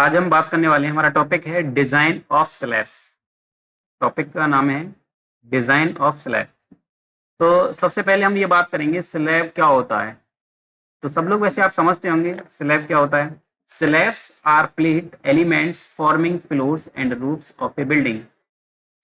आज हम बात करने वाले हैं, हमारा टॉपिक है डिजाइन ऑफ स्लैब्स। टॉपिक का नाम है डिजाइन ऑफ स्लैब। तो सबसे पहले हम ये बात करेंगे स्लैब क्या होता है। तो सब लोग वैसे आप समझते होंगे स्लैब क्या होता है। Slabs are plate elements forming floors and roofs of a building.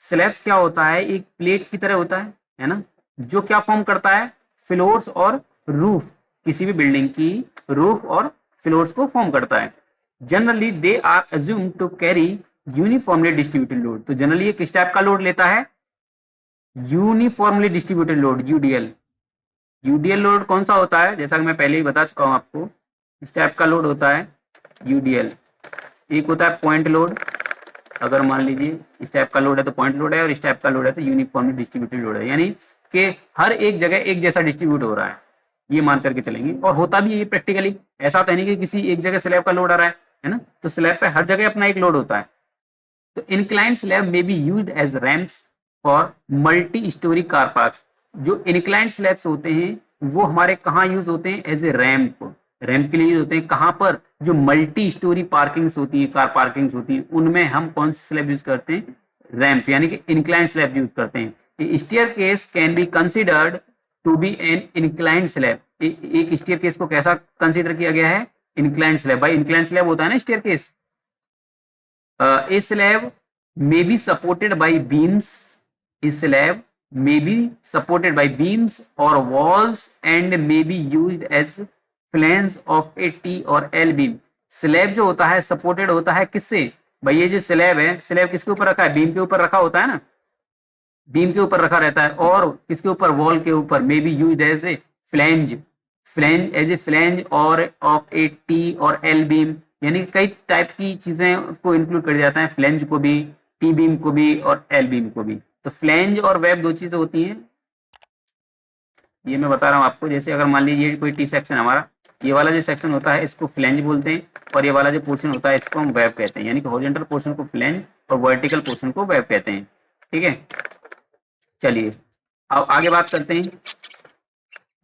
Slabs क्या होता है, एक प्लेट की तरह होता है ना, जो क्या फॉर्म करता है, फ्लोर्स और रूफ, किसी भी बिल्डिंग की रूफ और फ्लोर्स को फॉर्म करता है। Generally they are assume to carry uniformly distributed load. तो जनरली ये किस टाइप का लोड लेता है, uniformly distributed load, UDL. UDL load कौन सा होता है, जैसा कि मैं पहले ही बता चुका हूं आपको, इस टाइप का लोड होता है यूडीएल। एक होता है पॉइंट लोड, अगर मान लीजिए इस टाइप का लोड है तो पॉइंट लोड है, और इस टाइप का लोड है तो यूनिफॉर्मली डिस्ट्रीब्यूटेड लोड है, यानी कि हर एक जगह एक जैसा डिस्ट्रीब्यूट हो रहा है, ये मान करके चलेंगे। और होता भी ये प्रैक्टिकली, ऐसा तो नहीं कि किसी एक जगह स्लैब का लोड आ रहा है ना, तो स्लैब पे हर जगह अपना एक लोड होता है। तो इंक्लाइंड स्लैब में be used as ramps for multi storey car parks. जो इंक्लाइंड स्लैब्स होते हैं वो हमारे कहाँ यूज होते हैं, एज ए रैम्प। रैम्प के लिए यूज होते हैं कहाँ पर, जो मल्टी स्टोरी पार्किंग्स होती है, कार पार्किंग्स होती है, उनमें हम कौन सी स्लैब यूज करते हैं, रैम्प, यानी कि इंक्लाइंड स्लैब यूज करते हैं। Staircase can be considered to be an inclined slab. एक स्टेयरकेस को कैसा कंसिडर किया गया है, इंक्लाइंड स्लैब। भाई इंक्लाइंड स्लैब होता है ना staircase. A slab may be supported by beams. A slab may be supported by beams or walls and may be used as flange of a T और L beam. Slab जो होता है supported होता है किससे, भाई ये जो स्लैब है, स्लैब किसके ऊपर रखा है, बीम के ऊपर रखा होता है ना, बीम के ऊपर रखा रहता है, और किसके ऊपर, वॉल के ऊपर। May be use as a flange, flange as a flange और ऑफ ए टी और एल बीम, यानी कई टाइप की चीजें को इंक्लूड कर जाता है, फ्लैंज को भी, टी बीम को भी और एल बीम को भी। तो फ्लैंज और वेब दो चीजें होती हैं, ये मैं बता रहा हूँ आपको। जैसे अगर मान लीजिए कोई टी सेक्शन हमारा, ये वाला जो सेक्शन होता है इसको फ्लैंज बोलते हैं, और ये वाला जो पोर्शन होता है इसको हम वेब कहते हैं, यानी कि हॉरिजॉन्टल पोर्शन को फ्लैंज और वर्टिकल पोर्शन को वेब कहते हैं। ठीक है, चलिए अब आगे बात करते हैं।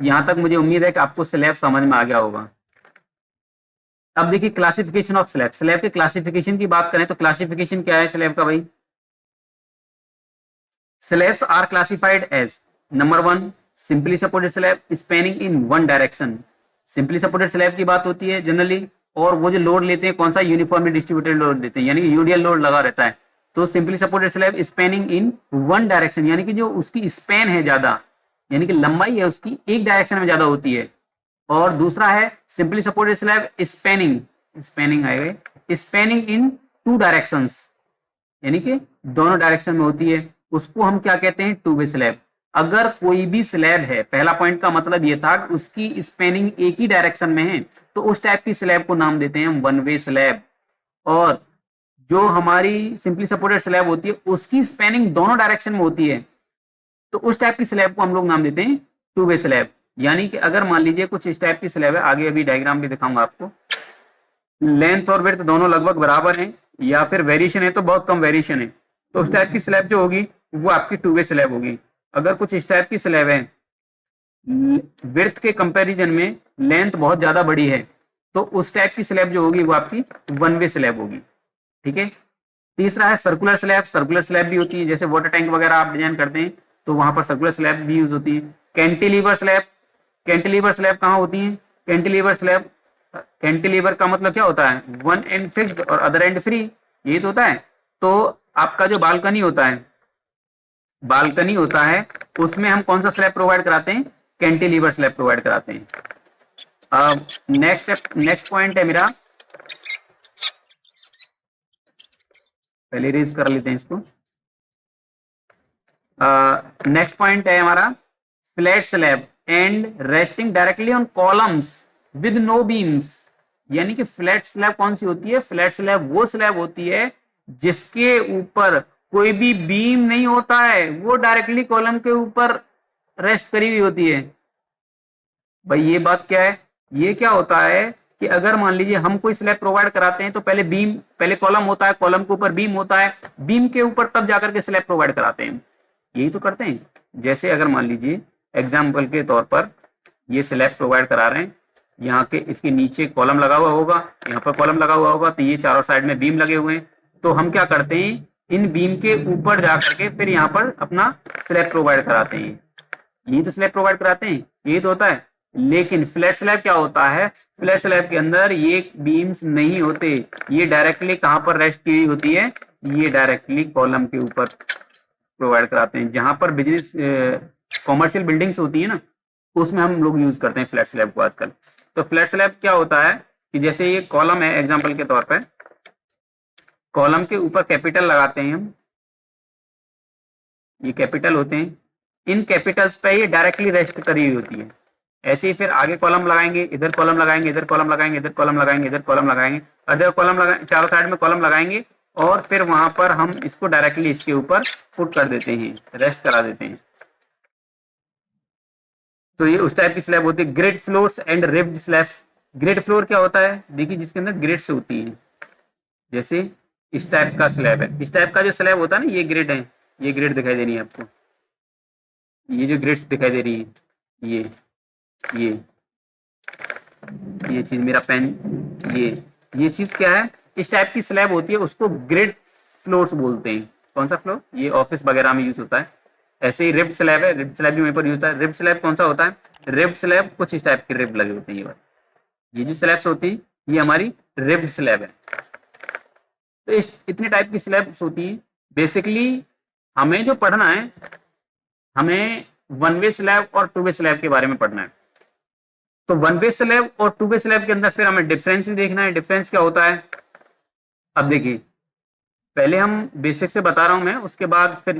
यहां तक मुझे उम्मीद है कि आपको स्लैब समझ में आ गया होगा। अब देखिए क्लासिफिकेशन ऑफ स्लैब। स्लैब के क्लासिफिकेशन की बात करें तो क्लासिफिकेशन क्या है स्लैब का भाई। Slabs are classified as number 1 simply supported slab spanning in one direction. Simply supported slab की बात होती है जनरली, और वो जो लोड लेते हैं कौन सा, यूनिफॉर्मली डिस्ट्रीब्यूटेड लोड देते हैं, यानी कि यूडीएल लोड लगा रहता है। तो simply supported slab spanning in one direction, यानी कि जो उसकी स्पैन है ज्यादा, यानी कि लंबाई है उसकी एक डायरेक्शन में ज्यादा होती है। और दूसरा है simply supported slab spanning, spanning आएगा स्पैनिंग इन टू डायरेक्शंस, यानी कि दोनों डायरेक्शन में होती है, उसको हम क्या कहते हैं, टू वे स्लैब। अगर कोई भी स्लैब है, पहला पॉइंट का मतलब ये था कि उसकी स्पैनिंग एक ही डायरेक्शन में है, तो उस टाइप की स्लैब को नाम देते हैं हम वन वे स्लैब। और जो हमारी सिंपली सपोर्टेड स्लैब होती है उसकी स्पैनिंग दोनों डायरेक्शन में होती है, तो उस टाइप की स्लैब को हम लोग नाम देते हैं टू वे स्लैब। यानी कि अगर मान लीजिए कुछ इस टाइप की स्लैब है, आगे अभी डायग्राम भी दिखाऊंगा आपको, लेंथ और विड्थ दोनों लगभग बराबर हैं, या फिर वेरिएशन है तो बहुत कम वेरिएशन है, तो उस टाइप की स्लैब जो होगी वो आपकी टू वे स्लैब होगी। अगर कुछ इस टाइप की स्लैब है, विड्थ के कंपैरिजन में लेंथ बहुत ज्यादा बड़ी है, तो उस टाइप की स्लैब जो होगी वो आपकी वन वे स्लैब होगी। ठीक है, तीसरा है सर्कुलर स्लैब। सर्कुलर स्लैब भी होती है, जैसे वाटर टैंक वगैरह आप डिजाइन करते हैं तो वहां पर सर्कुलर स्लैब भी यूज होती है। कैंटिलीवर स्लैब, कैंटिलीवर स्लैब कहाँ होती है, कैंटिलीवर स्लैब, कैंटिलीवर का मतलब क्या होता है, वन एंड फिक्स्ड और अदर एंड फ्री, यही तो होता है। तो आपका जो बालकनी होता है, बालकनी होता है उसमें हम कौन सा स्लैब प्रोवाइड कराते हैं, कैंटिलीवर स्लैब प्रोवाइड कराते हैं। अब नेक्स्ट पॉइंट है मेरा, पहले रेज कर लेते हैं इसको। नेक्स्ट पॉइंट है हमारा flat slab and resting directly on columns with no beams. यानी कि फ्लैट स्लैब कौन सी होती है, फ्लैट स्लैब वो स्लैब होती है जिसके ऊपर कोई भी बीम नहीं होता है, वो डायरेक्टली कॉलम के ऊपर रेस्ट करी हुई होती है। भाई ये बात क्या है, ये क्या होता है कि अगर मान लीजिए हम कोई स्लैब प्रोवाइड कराते हैं तो पहले बीम, पहले कॉलम होता है, कॉलम के ऊपर बीम होता है, बीम के ऊपर तब जाकर के स्लैब प्रोवाइड कराते हैं, यही तो करते हैं। जैसे अगर मान लीजिए एग्जाम्पल के तौर पर ये स्लैब प्रोवाइड करा रहे हैं, यहाँ के इसके नीचे कॉलम लगा हुआ होगा, यहाँ पर कॉलम लगा हुआ होगा, तो ये चारों साइड में बीम लगे हुए हैं। तो हम क्या करते हैं, इन बीम के ऊपर जा करके फिर यहाँ पर अपना स्लैब प्रोवाइड कराते हैं। ये तो स्लैब प्रोवाइड कराते हैं, ये तो होता है। लेकिन फ्लैट स्लैब क्या होता है, फ्लैट स्लैब के अंदर ये बीम्स नहीं होते, ये डायरेक्टली कहाँ पर रेस्ट की होती है, ये डायरेक्टली कॉलम के ऊपर प्रोवाइड कराते हैं। जहां पर बिजनेस कॉमर्शियल बिल्डिंग्स होती है ना, उसमें हम लोग यूज करते हैं फ्लैट स्लैब को आजकल। तो फ्लैट स्लैब क्या होता है कि जैसे ये कॉलम है, एग्जांपल के तौर पर कॉलम के ऊपर कैपिटल लगाते हैं हम, ये कैपिटल होते हैं, इन कैपिटल्स पे ये डायरेक्टली रेस्ट करी हुई होती है। ऐसे ही फिर आगे कॉलम लगाएंगे, इधर कॉलम लगाएंगे, इधर कॉलम लगाएंगे, इधर कॉलम लगाएंगे, इधर कॉलम लगाएंगे, इधर कॉलम लगाएंगे, चारों साइड में कॉलम लगाएंगे और फिर वहां पर हम इसको डायरेक्टली इसके ऊपर पुट कर देते हैं, रेस्ट करा देते हैं। तो ये उस टाइप की स्लैब होती है। Grid floors and ribbed slabs. Grid floor क्या होता है, देखिए जिसके अंदर ग्रिड्स होती है, जैसे इस टाइप का स्लैब है, इस टाइप का जो स्लैब होता है ना, ये ग्रिड है, ये ग्रिड दिखाई दे रही है आपको, ये जो ग्रिड्स दिखाई दे रही है, ये ये चीज मेरा पेन, ये चीज क्या है, इस टाइप की स्लैब होती है, उसको ग्रिड फ्लोर्स बोलते हैं। कौन सा फ्लोर, ये ऑफिस वगैरह में यूज होता है। ऐसे ही रिब्ड स्लैब है, रिब्ड स्लैब भी वहीं पर यूज होता है। रिब्ड स्लैब कौन सा होता है, रिब्ड स्लैब कुछ इस टाइप के रिब्ड लगे होते हैं, ये जो स्लैब्स होती है ये हमारी रिब्ड स्लैब है। तो इस इतने टाइप की स्लैब्स होती है। बेसिकली हमें जो पढ़ना है, हमें वन वे स्लैब और टू वे स्लैब के बारे में पढ़ना है। तो वन वे स्लैब और टू वे स्लैब के अंदर फिर हमें डिफरेंस भी देखना है, डिफरेंस क्या होता है। अब देखिए, पहले हम बेसिक से बता रहा हूं मैं, उसके बाद फिर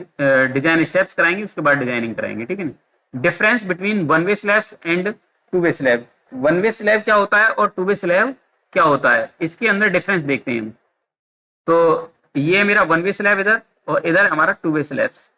डिजाइन स्टेप्स कराएंगे, उसके बाद डिजाइनिंग कराएंगे, ठीक है ना। Difference between one way slab and two way slab. One way slab क्या होता है और टू वे स्लैब क्या होता है, इसके अंदर डिफरेंस देखते हैं हम। तो ये मेरा वन वे स्लैब इधर, और इधर हमारा टू वे स्लैब्स।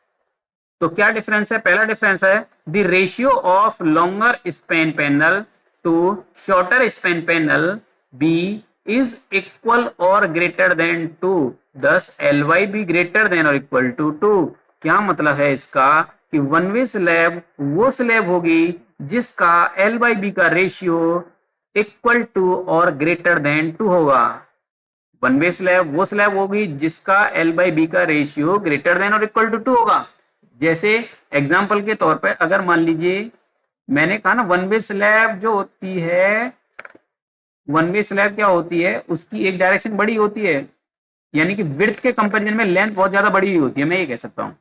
तो क्या डिफरेंस है, पहला डिफरेंस है the ratio of longer span panel to shorter span panel B is equal और ग्रेटर देन 2, thus ly भी ग्रेटर देन और इक्वल टू 2। क्या मतलब है इसका कि वन वे स्लैब वो स्लैब होगी जिसका एल बाई बी का रेशियो इक्वल टू और ग्रेटर देन 2 होगा। वन वे स्लैब वो स्लैब होगी जिसका एल बाई बी का रेशियो ग्रेटर देन और इक्वल टू 2 होगा। जैसे एग्जांपल के तौर पर अगर मान लीजिए, मैंने कहा ना वन वे स्लैब जो होती है, वन वे स्लैब क्या होती है, उसकी एक डायरेक्शन बड़ी होती है, यानी कि विड्थ के कंपैरिजन में लेंथ बहुत ज्यादा बड़ी होती है, मैं ये कह सकता हूँ,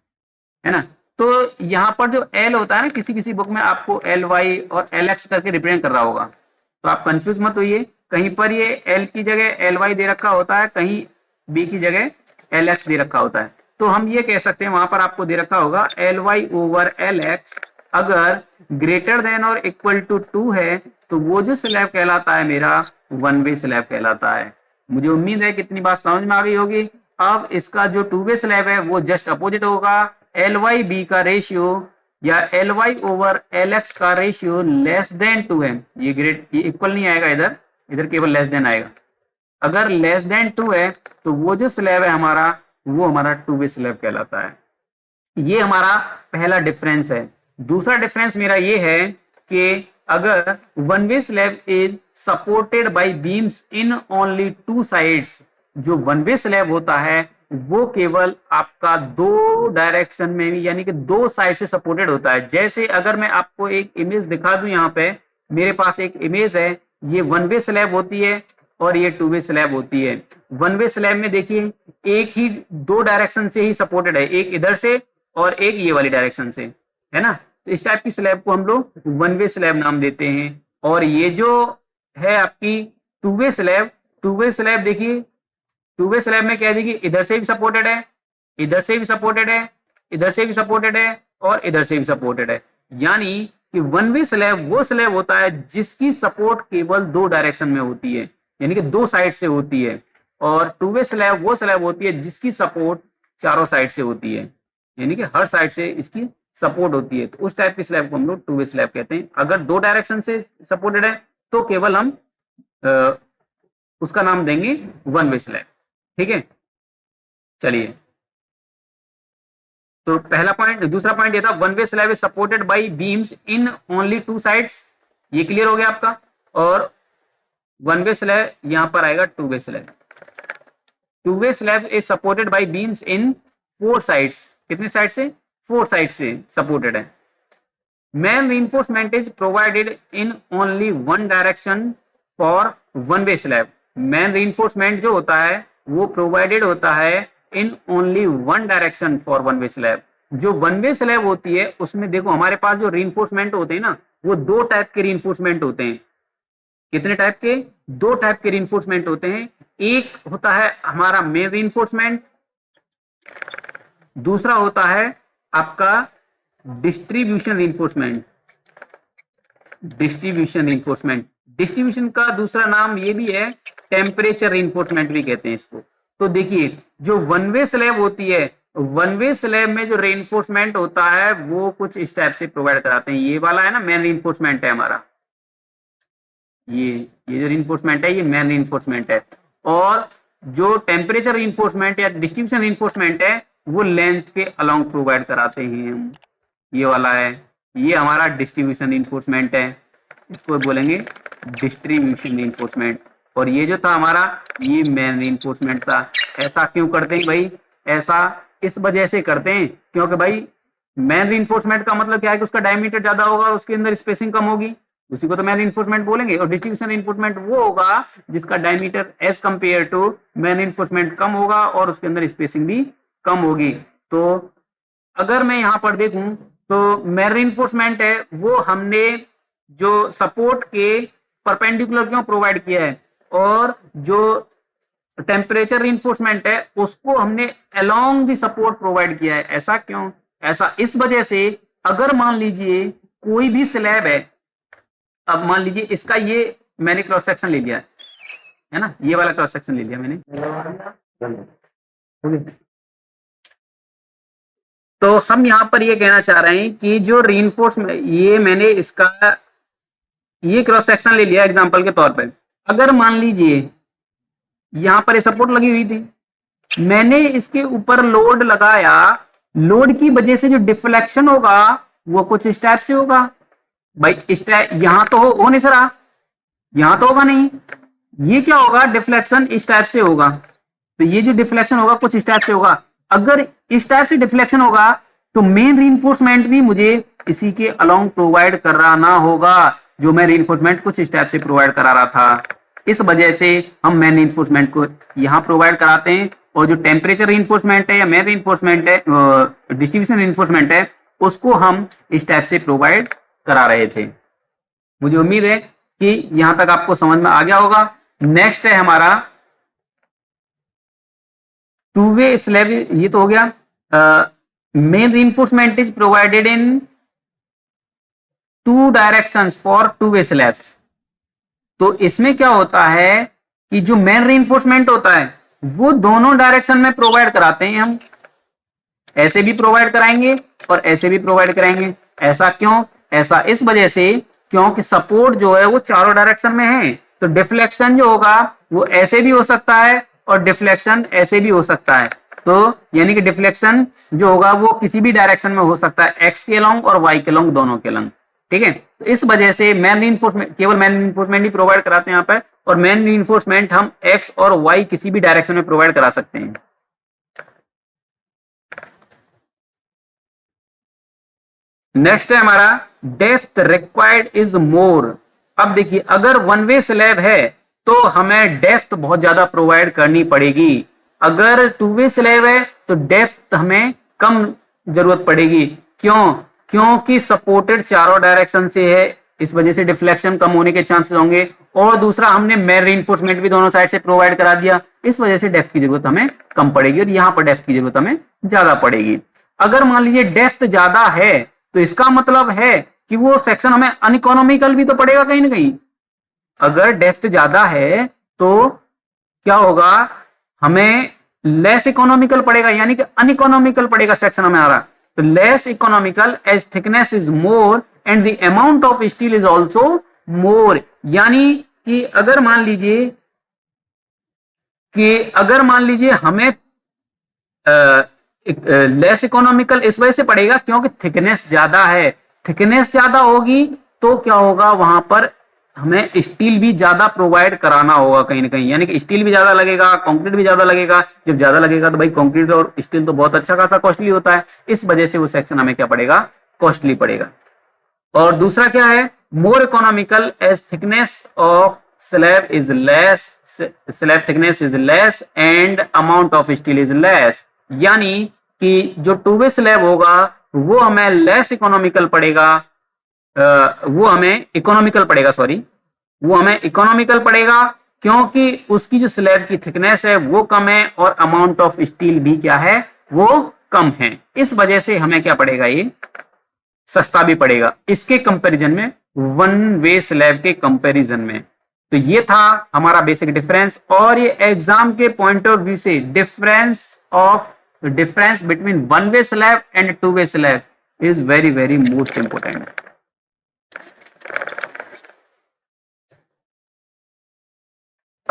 है ना। तो यहाँ पर जो एल होता है ना, किसी किसी बुक में आपको एल वाई और एल एक्स करके रिप्रेजेंट कर रहा होगा, तो आप कंफ्यूज मत होइए। कहीं पर ये एल की जगह एल वाई दे रखा होता है, कहीं बी की जगह एल एक्स दे रखा होता है। तो हम ये कह सकते हैं, वहां पर आपको दे रखा होगा L Y over L X अगर ग्रेटर देन और इक्वल टू 2 है, तो वो जो स्लैब कहलाता है मेरा वन वे स्लैब कहलाता है। मुझे उम्मीद है कि इतनी बात समझ में आ गई होगी। अब इसका जो टू वे स्लैब है वो जस्ट अपोजिट होगा, एल वाई बी का रेशियो या L Y over L X का रेशियो लेस देन 2 है। ये इक्वल नहीं आएगा, इधर इधर केवल लेस देन आएगा। अगर लेस देन 2 है तो वो जो स्लैब है हमारा, वो हमारा टू वे स्लैब कहलाता है। ये हमारा पहला डिफरेंस है। दूसरा डिफरेंस मेरा ये है कि अगर one way slab is supported by beams in only 2 sides, जो वन वे स्लैब होता है वो केवल आपका 2 डायरेक्शन में भी, यानी कि 2 साइड से सपोर्टेड होता है। जैसे अगर मैं आपको एक इमेज दिखा दूं, यहाँ पे मेरे पास एक इमेज है, ये वन वे स्लैब होती है और ये टू वे स्लैब होती है। वन वे स्लैब में देखिए एक ही 2 डायरेक्शन से ही सपोर्टेड है, एक इधर से और एक ये वाली डायरेक्शन से, है ना। तो इस टाइप की स्लैब को हम लोग वन वे स्लैब नाम देते हैं। और ये जो है आपकी two way slab, two way slab देखिए, टू वे स्लैब में क्या देखिए, इधर से भी सपोर्टेड है, इधर से भी सपोर्टेड है, इधर से भी सपोर्टेड है और इधर से भी सपोर्टेड है। यानी कि वन वे स्लैब वो स्लैब होता है जिसकी सपोर्ट केवल 2 डायरेक्शन में होती है, यानी कि 2 साइड से होती है। और टू वे स्लैब वो स्लैब होती है जिसकी सपोर्ट चारों साइड से होती है, यानी कि हर साइड से इसकी सपोर्ट होती है। तो उस टाइप की स्लैब को हम लोग टू वे स्लैब कहते हैं। अगर 2 डायरेक्शन से सपोर्टेड है तो केवल हम उसका नाम देंगे वन वे स्लैब, ठीक है। चलिए, तो पहला पॉइंट, दूसरा पॉइंट ये था one way slab is supported by beams in only 2 sides. ये क्लियर हो गया आपका। और वन वे स्लैब यहाँ पर आएगा two way slab. Two way slab is supported by beams in 4 sides. कितने साइड से? 4 साइड से सपोर्टेड है। Main reinforcement is provided in only one direction for one way slab। Main reinforcement जो होता है वो प्रोवाइडेड होता है in only one direction for one way slab. जो वन वे स्लैब होती है उसमें देखो हमारे पास जो reinforcement होते हैं ना, वो 2 टाइप के reinforcement होते हैं। कितने टाइप के? 2 टाइप के reinforcement होते हैं। एक होता है हमारा मेन reinforcement, दूसरा होता है आपका distribution reinforcement. Distribution reinforcement, distribution का दूसरा नाम ये भी है, टेम्परेचर रिइंफोर्समेंट भी कहते हैं इसको। तो देखिए जो वन वे स्लैब होती है, वन वे स्लैब में जो रिइंफोर्समेंट होता है वो कुछ इस टाइप से प्रोवाइड कराते हैं। ये वाला है ना मेन रिइंफोर्समेंट है हमारा, ये जो रिइंफोर्समेंट है ये मेन रिइंफोर्समेंट है। और जो टेम्परेचर रिइंफोर्समेंट या डिस्ट्रीब्यूशन रिइंफोर्समेंट है वो लेंथ के अलोंग प्रोवाइड कराते हैं। ये वाला है, ये हमारा डिस्ट्रीब्यूशन रिइंफोर्समेंट है, इसको बोलेंगे डिस्ट्रीब्यूशन रिइंफोर्समेंट। और ये जो था हमारा ये मेन रिइंफोर्समेंट था। ऐसा क्यों करते हैं भाई? ऐसा इस वजह से करते हैं क्योंकि भाई मेन रिइंफोर्समेंट का मतलब क्या है कि उसका डायमीटर ज्यादा होगा और उसके अंदर स्पेसिंग कम होगी, उसी को तो मेन रिइंफोर्समेंट बोलेंगे। और डिस्ट्रीब्यूशन रिइंफोर्समेंट वो होगा जिसका diameter as compared to main reinforcement कम होगा और उसके अंदर स्पेसिंग भी कम होगी। तो अगर मैं यहाँ पर देखूं तो मेन रिइंफोर्समेंट है वो हमने जो सपोर्ट के परपेंडिकुलर क्यों प्रोवाइड किया है, और जो टेम्परेचर रिइंफोर्समेंट है उसको हमने अलोंग द सपोर्ट प्रोवाइड किया है। ऐसा क्यों? ऐसा इस वजह से अगर मान लीजिए कोई भी स्लैब है, अब मान लीजिए इसका ये मैंने क्रॉस सेक्शन ले लिया है ना, ये वाला क्रॉस सेक्शन ले लिया मैंने। तो हम यहाँ पर ये कहना चाह रहे हैं कि जो रीइंफोर्समेंट, ये मैंने इसका ये क्रॉस सेक्शन ले लिया एग्जांपल के तौर पे। अगर मान लीजिए यहाँ पर सपोर्ट लगी हुई थी, मैंने इसके ऊपर लोड लगाया, लोड की वजह से जो डिफ्लेक्शन होगा वो कुछ इस टाइप से होगा। भाई इस टाइप यहाँ तो हो नहीं सर, यहाँ तो होगा नहीं, ये क्या होगा? डिफ्लेक्शन इस टाइप से होगा। तो ये जो डिफ्लेक्शन होगा कुछ इस टाइप से होगा। अगर इस टाइप से डिफ्लेक्शन होगा तो मेन रीइंफोर्समेंट भी मुझे इसी के अलोंग प्रोवाइड कराना होगा, जो मैं रीइंफोर्समेंट कुछ इस टाइप से प्रोवाइड करा रहा था। इस वजह से हम मेन रीइंफोर्समेंट को यहां प्रोवाइड कराते हैं, और जो टेम्परेचर रीइंफोर्समेंट है या मेन रीइंफोर्समेंट है, डिस्ट्रीब्यूशन रीइंफोर्समेंट है, उसको हम इस टाइप से प्रोवाइड करा रहे थे। मुझे उम्मीद है कि यहां तक आपको समझ में आ गया होगा। नेक्स्ट है हमारा टू वे स्लैब, ये तो हो गया। Main reinforcement is provided in 2 directions for two way slabs. तो इसमें क्या होता है कि जो मेन रीइंफोर्समेंट होता है वो दोनों डायरेक्शन में प्रोवाइड कराते हैं हम, ऐसे भी प्रोवाइड कराएंगे और ऐसे भी प्रोवाइड कराएंगे। ऐसा क्यों? ऐसा इस वजह से क्योंकि सपोर्ट जो है वो चारों डायरेक्शन में है, तो डिफ्लेक्शन जो होगा वो ऐसे भी हो सकता है और डिफ्लेक्शन ऐसे भी हो सकता है। तो यानी कि डिफ्लेक्शन जो होगा वो किसी भी डायरेक्शन में हो सकता है, एक्स के अलोंग और वाई के अलोंग, दोनों के अलोंग। ठीक है, तो इस वजह से मेन रीइंफोर्समेंट, केवल मेन रीइंफोर्समेंट ही प्रोवाइड कराते हैं यहाँ पे, और मेन रीइंफोर्समेंट हम एक्स और वाई किसी भी डायरेक्शन में प्रोवाइड करा सकते हैं। नेक्स्ट है हमारा डेप्थ रिक्वायर्ड इज मोर। अब देखिए अगर वन वे स्लैब है तो हमें डेप्थ बहुत ज्यादा प्रोवाइड करनी पड़ेगी, अगर टू वे स्लैब है तो डेप्थ हमें कम जरूरत पड़ेगी। क्यों? क्योंकि सपोर्टेड चारों डायरेक्शन से है, इस वजह से डिफ्लेक्शन कम होने के चांसेस होंगे, और दूसरा हमने मेन रीइंफोर्समेंट भी दोनों साइड से प्रोवाइड करा दिया, इस वजह से डेप्थ की जरूरत हमें कम पड़ेगी और यहाँ पर डेप्थ की जरूरत हमें ज्यादा पड़ेगी। अगर मान लीजिए डेप्थ ज्यादा है तो इसका मतलब है कि वो सेक्शन हमें अनइकोनॉमिकल भी तो पड़ेगा कहीं ना कहीं। अगर डेप्थ ज्यादा है तो क्या होगा? हमें लेस इकोनॉमिकल पड़ेगा, यानी कि अनइकोनॉमिकल पड़ेगा सेक्शन हमारा। तो less economical as thickness is more and the amount of steel is also more. यानी कि अगर मान लीजिए हमें लेस इकोनॉमिकल इस वजह से पड़ेगा क्योंकि थिकनेस ज्यादा है। थिकनेस ज्यादा होगी तो क्या होगा? वहां पर हमें स्टील भी ज्यादा प्रोवाइड कराना होगा कहीं ना कहीं, यानी कि स्टील भी ज्यादा लगेगा, कंक्रीट भी ज्यादा लगेगा। जब ज्यादा लगेगा तो भाई कंक्रीट और स्टील तो बहुत अच्छा खासा कॉस्टली होता है, इस वजह से वो सेक्शन हमें क्या पड़ेगा, कॉस्टली पड़ेगा। और दूसरा क्या है, more economical as thickness of slab is less, slab thickness is less and amount of steel is less, यानी कि जो टू वे स्लैब होगा वो हमें लेस इकोनॉमिकल पड़ेगा, वो हमें इकोनॉमिकल पड़ेगा, सॉरी, वो हमें इकोनॉमिकल पड़ेगा क्योंकि उसकी जो स्लैब की थिकनेस है वो कम है और अमाउंट ऑफ स्टील भी क्या है, वो कम है। इस वजह से हमें क्या पड़ेगा, ये सस्ता भी पड़ेगा इसके कंपैरिजन में, वन वे स्लैब के कंपैरिजन में। तो ये था हमारा बेसिक डिफरेंस, और ये एग्जाम के पॉइंट ऑफ व्यू से difference between one way slab and two way slab is very very most important.